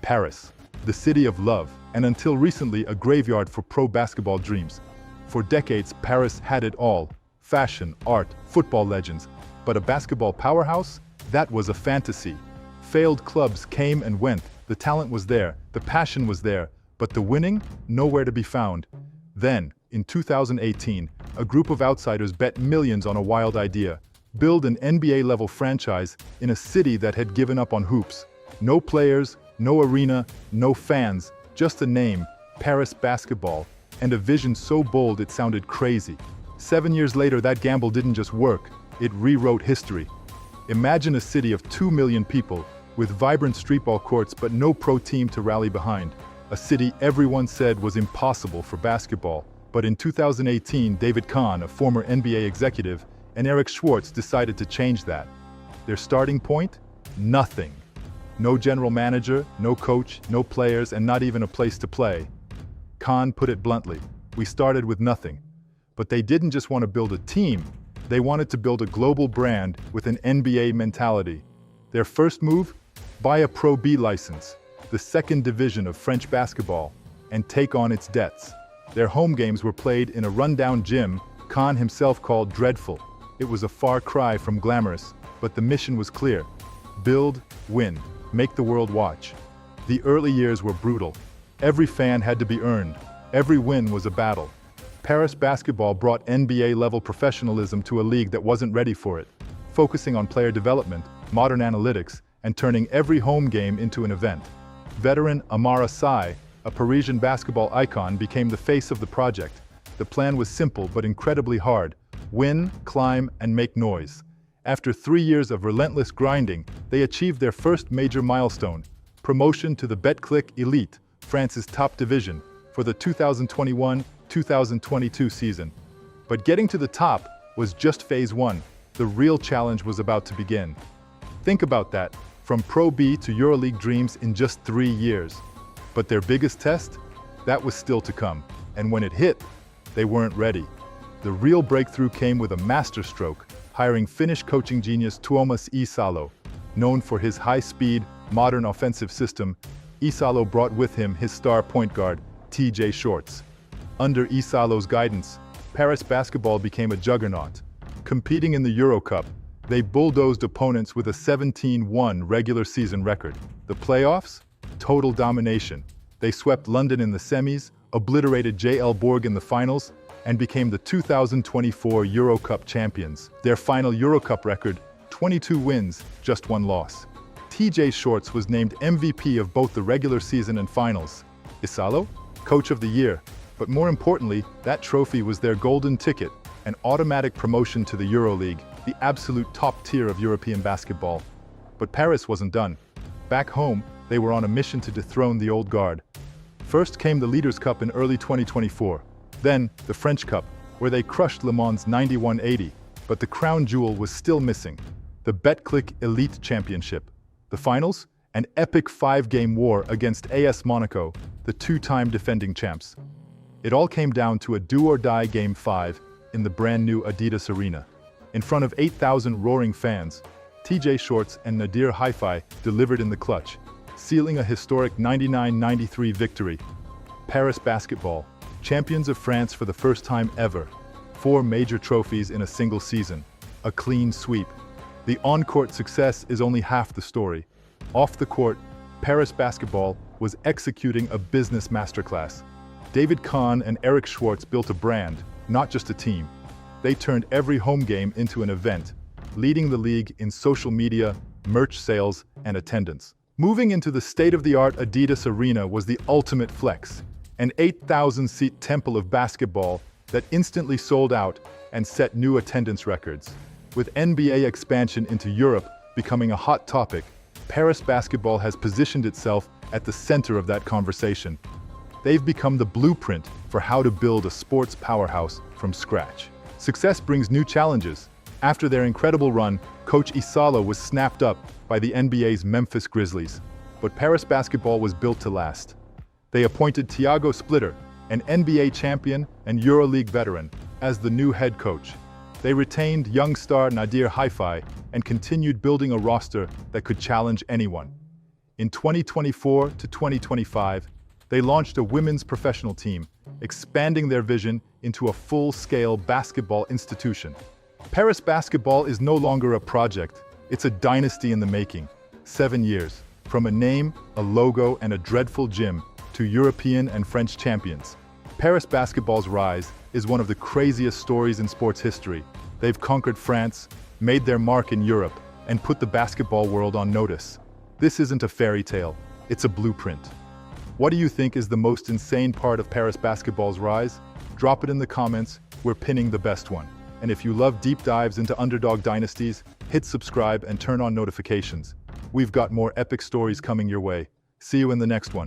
Paris, the city of love, and until recently a graveyard for pro basketball dreams. For decades, Paris had it all: fashion, art, football legends. But a basketball powerhouse? That was a fantasy. Failed clubs came and went. The talent was there, the passion was there, but the winning? Nowhere to be found. Then, in 2018, a group of outsiders bet millions on a wild idea: build an NBA-level franchise in a city that had given up on hoops. No players, no arena, no fans, just a name, Paris Basketball, and a vision so bold it sounded crazy. 7 years later, that gamble didn't just work, it rewrote history. Imagine a city of 2 million people, with vibrant streetball courts but no pro team to rally behind. A city everyone said was impossible for basketball. But in 2018, David Kahn, a former NBA executive, and Eric Schwartz decided to change that. Their starting point? Nothing. No general manager, no coach, no players, and not even a place to play. Kahn put it bluntly: we started with nothing. But they didn't just want to build a team, they wanted to build a global brand with an NBA mentality. Their first move? Buy a Pro B license, the second division of French basketball, and take on its debts. Their home games were played in a rundown gym Kahn himself called dreadful. It was a far cry from glamorous, but the mission was clear: build, win, make the world watch. The early years were brutal. Every fan had to be earned. Every win was a battle. Paris basketball brought NBA-level professionalism to a league that wasn't ready for it, focusing on player development, modern analytics, and turning every home game into an event. Veteran Amara Sy, a Parisian basketball icon, became the face of the project. The plan was simple but incredibly hard: win, climb, and make noise. After 3 years of relentless grinding, they achieved their first major milestone: promotion to the Betclic Elite, France's top division, for the 2021-2022 season. But getting to the top was just phase one. The real challenge was about to begin. Think about that, from Pro B to EuroLeague dreams in just 3 years. But their biggest test? That was still to come. And when it hit, they weren't ready. The real breakthrough came with a masterstroke, hiring Finnish coaching genius Tuomas Iisalo. Known for his high-speed, modern offensive system, Isalo brought with him his star point guard, TJ Schwartz. Under Isalo's guidance, Paris basketball became a juggernaut. Competing in the EuroCup, they bulldozed opponents with a 17-1 regular season record. The playoffs? Total domination. They swept London in the semis, obliterated JL Borg in the finals, and became the 2024 EuroCup champions. Their final EuroCup record: 22 wins, just 1 loss. TJ Schwartz was named MVP of both the regular season and finals. Isalo? Coach of the Year. But more importantly, that trophy was their golden ticket, an automatic promotion to the EuroLeague, the absolute top tier of European basketball. But Paris wasn't done. Back home, they were on a mission to dethrone the old guard. First came the Leaders' Cup in early 2024. Then, the French Cup, where they crushed Le Mans 91-80. But the crown jewel was still missing: the Betclic Elite Championship. The finals? An epic 5-game war against AS Monaco, the 2-time defending champs. It all came down to a do-or-die Game 5 in the brand-new Adidas Arena. In front of 8,000 roaring fans, TJ Schwartz and Nadir Hifi delivered in the clutch, sealing a historic 99-93 victory. Paris basketball, champions of France for the first time ever. 4 major trophies in a single season. A clean sweep. The on-court success is only half the story. Off the court, Paris basketball was executing a business masterclass. David Kahn and Eric Schwartz built a brand, not just a team. They turned every home game into an event, leading the league in social media, merch sales, and attendance. Moving into the state-of-the-art Adidas Arena was the ultimate flex, an 8,000-seat temple of basketball that instantly sold out and set new attendance records. With NBA expansion into Europe becoming a hot topic, Paris basketball has positioned itself at the center of that conversation. They've become the blueprint for how to build a sports powerhouse from scratch. Success brings new challenges. After their incredible run, coach Isalo was snapped up by the NBA's Memphis Grizzlies. But Paris basketball was built to last. They appointed Thiago Splitter, an NBA champion and EuroLeague veteran, as the new head coach. They retained young star Nadir Hifi and continued building a roster that could challenge anyone. In 2024 to 2025, they launched a women's professional team, expanding their vision into a full-scale basketball institution. Paris basketball is no longer a project, it's a dynasty in the making. 7 years, from a name, a logo, and a dreadful gym, to European and French champions. Paris basketball's rise is one of the craziest stories in sports history. They've conquered France, made their mark in Europe, and put the basketball world on notice. This isn't a fairy tale, it's a blueprint. What do you think is the most insane part of Paris basketball's rise? Drop it in the comments, we're pinning the best one. And if you love deep dives into underdog dynasties, hit subscribe and turn on notifications. We've got more epic stories coming your way. See you in the next one.